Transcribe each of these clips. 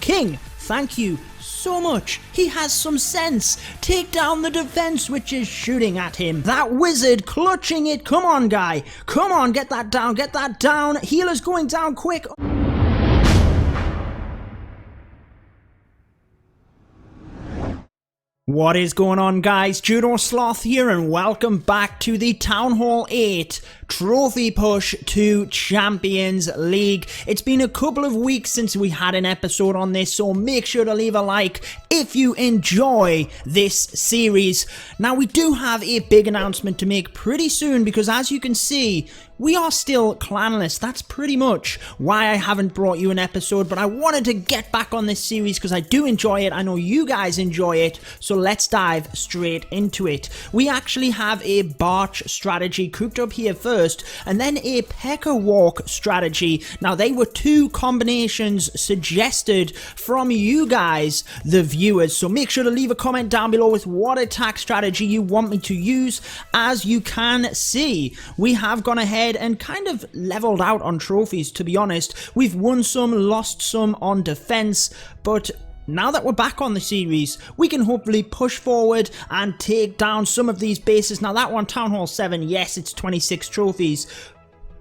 King, thank you so much. He has some sense. Take down the defense which is shooting at him. That wizard clutching it. Come on, guy. Come on, get that down. Get that down. Healer's going down quick. What is going on, guys? Judo Sloth here, and welcome back to the Town Hall 8 Trophy Push to Champions League. It's been a couple of weeks since we had an episode on this, so make sure to leave a like if you enjoy this series. Now, we do have a big announcement to make pretty soon, because as you can see, we are still clanless. That's pretty much why I haven't brought you an episode, but I wanted to get back on this series because I do enjoy it. I know you guys enjoy it, so let's dive straight into it. We actually have a GiBarch strategy cooked up here first, and then a Pekka Walk strategy. Now, they were two combinations suggested from you guys, the viewers, so make sure to leave a comment down below with what attack strategy you want me to use. As you can see, we have gone ahead and kind of leveled out on trophies, to be honest. We've won some, lost some on defense, but now that we're back on the series, we can hopefully push forward and take down some of these bases. Now, that one, Town Hall 7, yes, it's 26 trophies,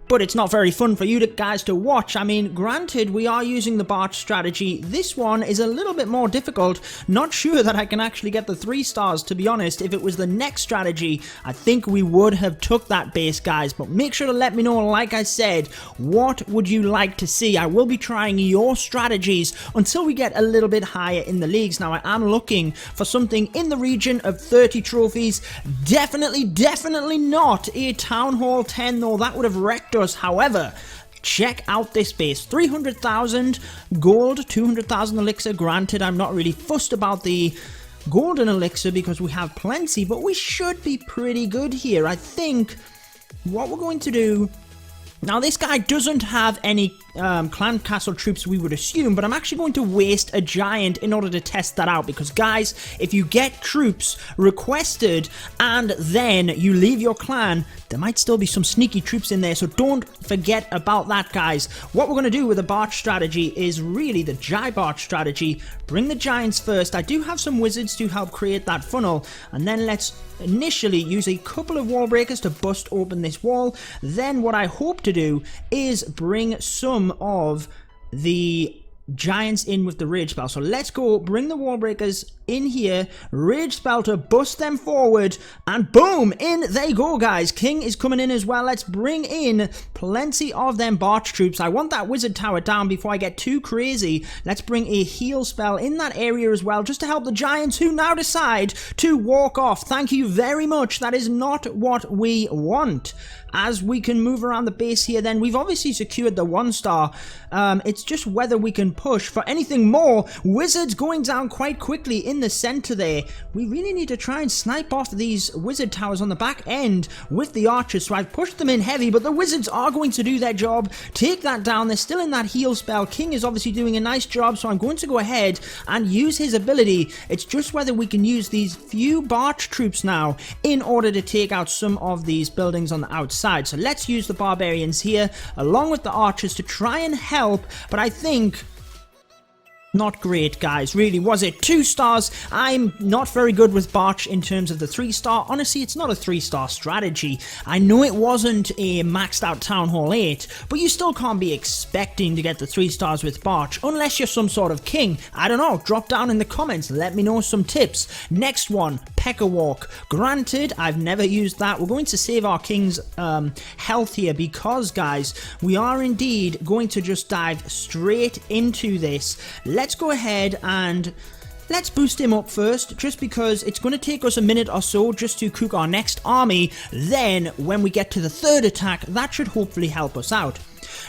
but it's not very fun for you guys to watch. I mean, granted, we are using the GiBarch strategy. This one is a little bit more difficult. Not sure that I can actually get the 3 stars, to be honest. If it was the next strategy, I think we would have took that base, guys. But make sure to let me know, like I said, what would you like to see? I will be trying your strategies until we get a little bit higher in the leagues. Now, I am looking for something in the region of 30 trophies. Definitely not a Town Hall 10, though. That would have wrecked us. However, check out this base. 300,000 gold, 200,000 elixir. Granted, I'm not really fussed about the golden elixir because we have plenty, but we should be pretty good here. I think what we're going to do... Now, this guy doesn't have any clan castle troops, we would assume, but I'm actually going to waste a giant in order to test that out, because, guys, if you get troops requested and then you leave your clan, there might still be some sneaky troops in there, so don't forget about that, guys. What we're going to do with the GiBarch strategy is really the GiBarch strategy. Bring the giants first. I do have some wizards to help create that funnel, and then let's initially use a couple of wall breakers to bust open this wall. Then what I hope to do is bring some of the giants in with the rage spell. So let's go bring the wall breakers in here, rage spell to bust them forward, and boom, in they go, guys. King is coming in as well. Let's bring in plenty of them GiBarch troops. I want that wizard tower down before I get too crazy. Let's bring a heal spell in that area as well, just to help the giants, who now decide to walk off. Thank you very much. That is not what we want. As we can move around the base here, then we've obviously secured the 1 star. It's just whether we can push for anything more. Wizards going down quite quickly in the center there. We really need to try and snipe off these wizard towers on the back end with the archers. So I've pushed them in heavy, but the wizards are going to do their job. Take that down. They're still in that heal spell. King is obviously doing a nice job, so I'm going to go ahead and use his ability. It's just whether we can use these few GiBarch troops now in order to take out some of these buildings on the outside. So let's use the barbarians here along with the archers to try and help, but I think not great, guys. Really, was it 2 stars? I'm not very good with GiBarch in terms of the 3-star. Honestly, it's not a 3-star strategy. I know it wasn't a maxed out Town Hall 8, but you still can't be expecting to get the 3 stars with GiBarch unless you're some sort of king. I don't know. Drop down in the comments. Let me know some tips. Next one, Pekka Walk. Granted, I've never used that. We're going to save our king's health here because, guys, we are indeed going to just dive straight into this. Let's go ahead and let's boost him up first, just because it's going to take us a minute or so just to cook our next army. Then, when we get to the 3rd attack, that should hopefully help us out.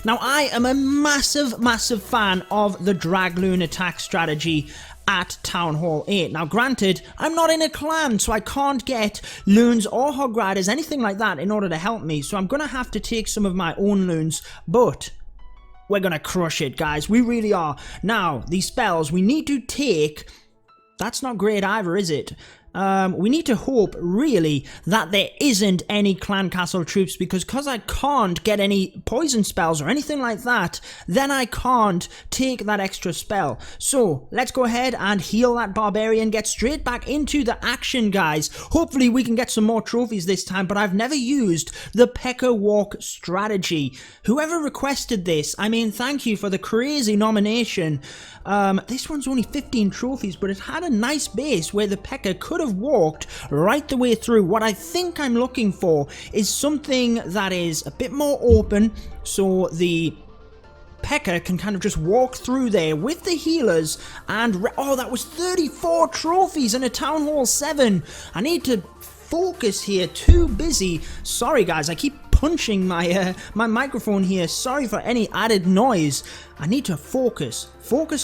Now, I am a massive fan of the DragLoon attack strategy at Town Hall 8. Now, granted, I'm not in a clan, so I can't get loons or hog riders, anything like that, in order to help me. So I'm going to have to take some of my own loons, but we're going to crush it, guys. We really are. Now, these spells, we need to take... That's not great either, is it? We need to hope, really, that there isn't any clan castle troops, because I can't get any poison spells or anything like that, then I can't take that extra spell. So, let's go ahead and heal that barbarian, get straight back into the action, guys. Hopefully we can get some more trophies this time, but I've never used the Pekka Walk strategy. Whoever requested this, I mean, thank you for the crazy nomination. This one's only 15 trophies, but it had a nice base where the Pekka could have walked right the way through. What I think I'm looking for is something that is a bit more open, so the Pekka can kind of just walk through there with the healers and... oh, that was 34 trophies and a Town Hall 7. I need to focus here, too busy. Sorry guys, I keep punching my my microphone here. Sorry for any added noise. I need to focus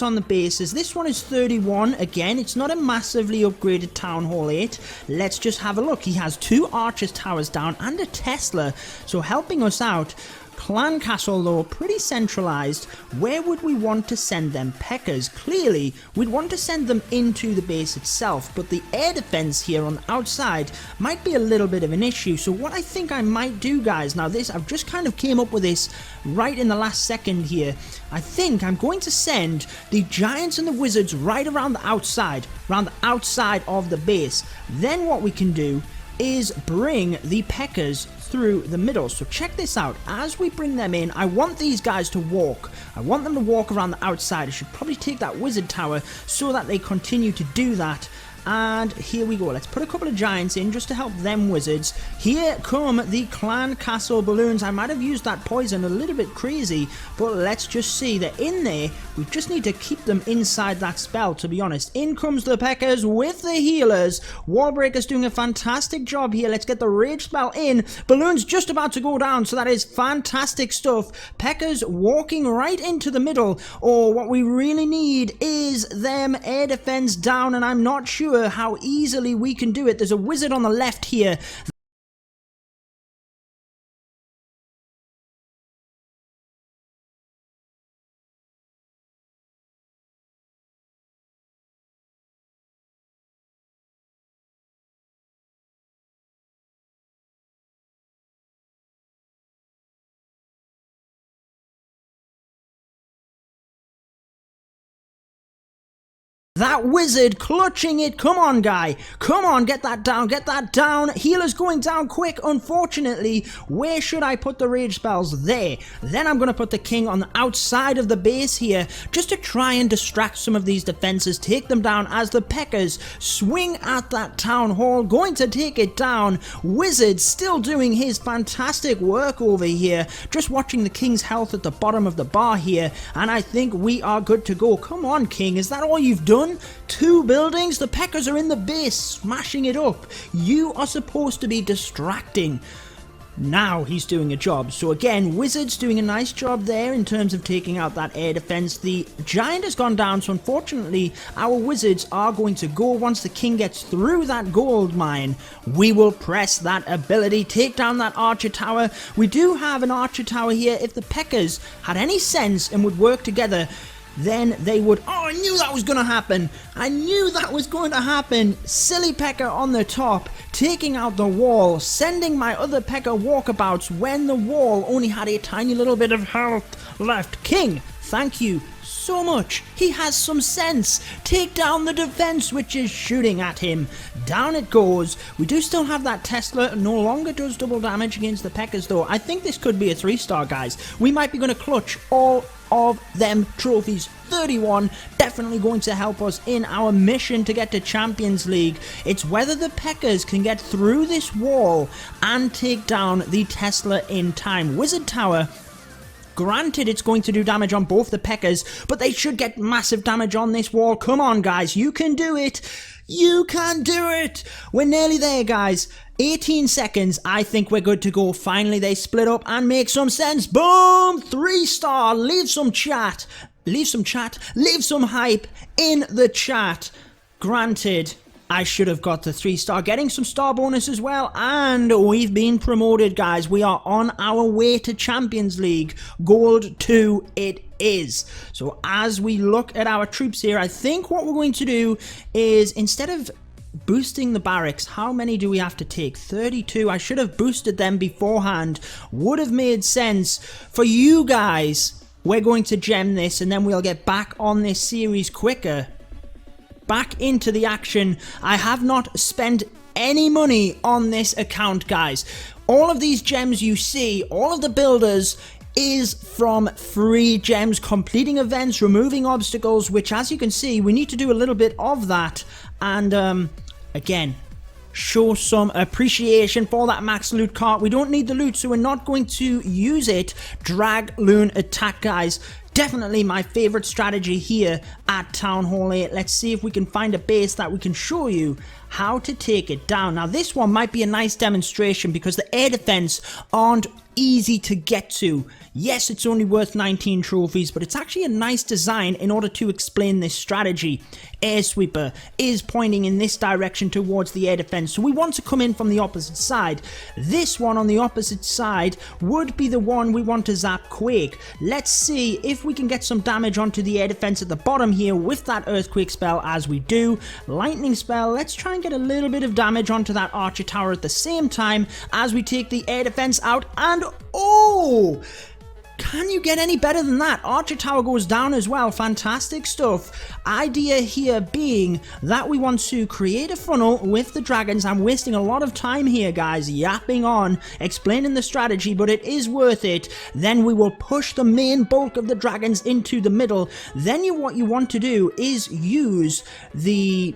on the bases. This one is 31. Again, it's not a massively upgraded Town Hall 8. Let's just have a look. He has 2 Archers Towers down and a Tesla, so helping us out. Clan Castle, though, pretty centralized. Where would we want to send them Pekkas? Clearly, we'd want to send them into the base itself, but the air defense here on the outside might be a little bit of an issue. So what I think I might do, guys, now this, I've just kind of came up with this right in the last second here. I think I'm going to send the Giants and the Wizards right around the outside of the base. Then what we can do is bring the Pekkas through the middle. So check this out. As we bring them in, I want these guys to walk. I want them to walk around the outside. I should probably take that wizard tower so that they continue to do that. And here we go. Let's put a couple of giants in just to help them wizards. Here come the clan castle balloons. I might have used that poison a little bit crazy, but let's just see. They're in there. We just need to keep them inside that spell, to be honest. In comes the Pekkas with the healers. Wallbreaker's doing a fantastic job here. Let's get the rage spell in. Balloon's just about to go down, so that is fantastic stuff. Pekkas walking right into the middle. Oh, what we really need is them air defense down, and I'm not sure how easily we can do it. There's a wizard on the left here. That wizard clutching it. Come on, guy. Come on, get that down. Get that down. Healer's going down quick, unfortunately. Where should I put the rage spells? There. Then I'm going to put the king on the outside of the base here, just to try and distract some of these defenses, take them down as the Pekkas swing at that town hall, going to take it down. Wizard still doing his fantastic work over here, just watching the king's health at the bottom of the bar here, and I think we are good to go. Come on, king. Is that all you've done? 2 buildings? The Pekkas are in the base, smashing it up. You are supposed to be distracting. Now he's doing a job. So again, Wizard's doing a nice job there in terms of taking out that air defense. The Giant has gone down, so unfortunately our Wizards are going to go. Once the king gets through that gold mine, we will press that ability, take down that archer tower. We do have an archer tower here. If the Pekkas had any sense and would work together, then they would... oh, I knew that was going to happen. I knew that was going to happen. Silly Pekka on the top, taking out the wall, sending my other Pekka walkabouts when the wall only had a tiny little bit of health left. King, thank you so much. He has some sense. Take down the defense which is shooting at him. Down it goes. We do still have that Tesla. No longer does double damage against the Pekkas though. I think this could be a 3-star, guys. We might be going to clutch all of them trophies. 31, definitely going to help us in our mission to get to Champions League. It's whether the Pekkas can get through this wall and take down the Tesla in time. Wizard Tower, granted it's going to do damage on both the Pekkas, but they should get massive damage on this wall. Come on, guys, you can do it. You can do it. We're nearly there, guys. 18 seconds, I think we're good to go. Finally, they split up and make some sense. Boom! 3-star. Leave some chat. Leave some chat. Leave some hype in the chat. Granted, I should have got the 3-star. Getting some star bonus as well. And we've been promoted, guys. We are on our way to Champions League. Gold 2 it is. So as we look at our troops here, I think what we're going to do is, instead of boosting the barracks. How many do we have to take? 32. I should have boosted them beforehand. Would have made sense. For you guys, we're going to gem this and then we'll get back on this series quicker. Back into the action. I have not spent any money on this account, guys. All of these gems you see, all of the builders, is from free gems, completing events, removing obstacles, which as you can see, we need to do a little bit of that. And again, show some appreciation for that max loot cart. We don't need the loot, so we're not going to use it. DragLoon attack, guys. Definitely my favorite strategy here at Town Hall 8. Let's see if we can find a base that we can show you how to take it down. Now this one might be a nice demonstration because the air defense aren't easy to get to. Yes, it's only worth 19 trophies, but it's actually a nice design in order to explain this strategy. Air sweeper is pointing in this direction towards the air defense, so we want to come in from the opposite side. This one on the opposite side would be the one we want to zap Quake. Let's see if we can get some damage onto the air defense at the bottom here with that earthquake spell. As we do, lightning spell, let's try and get a little bit of damage onto that archer tower at the same time as we take the air defense out. And oh, can you get any better than that? Archer tower goes down as well. Fantastic stuff. Idea here being that we want to create a funnel with the dragons. I'm wasting a lot of time here, guys, yapping on, explaining the strategy, but it is worth it. Then we will push the main bulk of the dragons into the middle. Then what you want to do is use the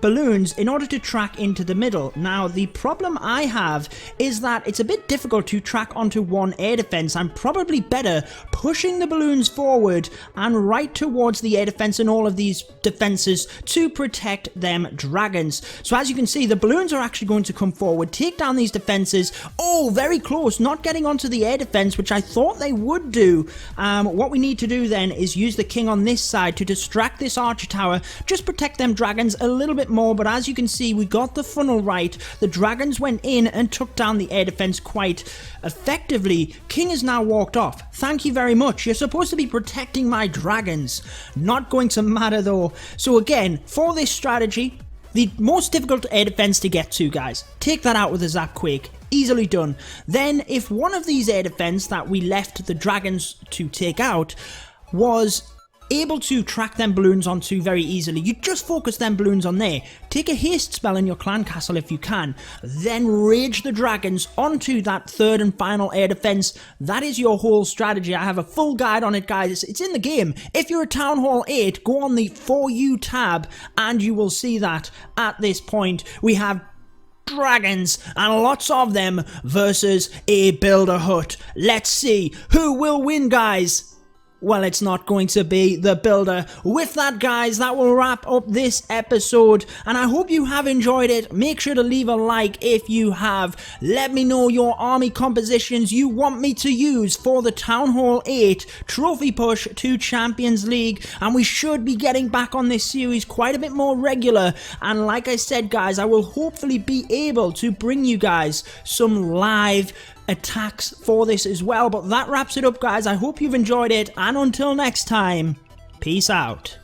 balloons in order to track into the middle. Now the problem I have is that it's a bit difficult to track onto one air defense. I'm probably better pushing the balloons forward and right towards the air defense and all of these defenses to protect them dragons. So as you can see, the balloons are actually going to come forward, take down these defenses. Oh, very close, not getting onto the air defense, which I thought they would do. What we need to do then is use the king on this side to distract this archer tower, just protect them dragons a little bit more. But as you can see, we got the funnel right. The dragons went in and took down the air defense quite effectively. King has now walked off. Thank you very much. You're supposed to be protecting my dragons. Not going to matter though. So again, for this strategy, the most difficult air defense to get to, guys, take that out with a zap quake. Easily done. Then if one of these air defense that we left the dragons to take out was able to track them balloons onto very easily, you just focus them balloons on there. Take a haste spell in your clan castle if you can, then rage the dragons onto that third and final air defense. That is your whole strategy. I have a full guide on it, guys. It's in the game. If you're at Town Hall 8, go on the For You tab and you will see that at this point we have dragons and lots of them versus a builder hut. Let's see who will win, guys. Well, it's not going to be the builder. With that, guys, that will wrap up this episode, and I hope you have enjoyed it. Make sure to leave a like if you have. Let me know your army compositions you want me to use for the Town Hall 8 Trophy Push to Champions League, and we should be getting back on this series quite a bit more regular. And like I said, guys, I will hopefully be able to bring you guys some live attacks for this as well. But that wraps it up, guys. I hope you've enjoyed it, and until next time, peace out.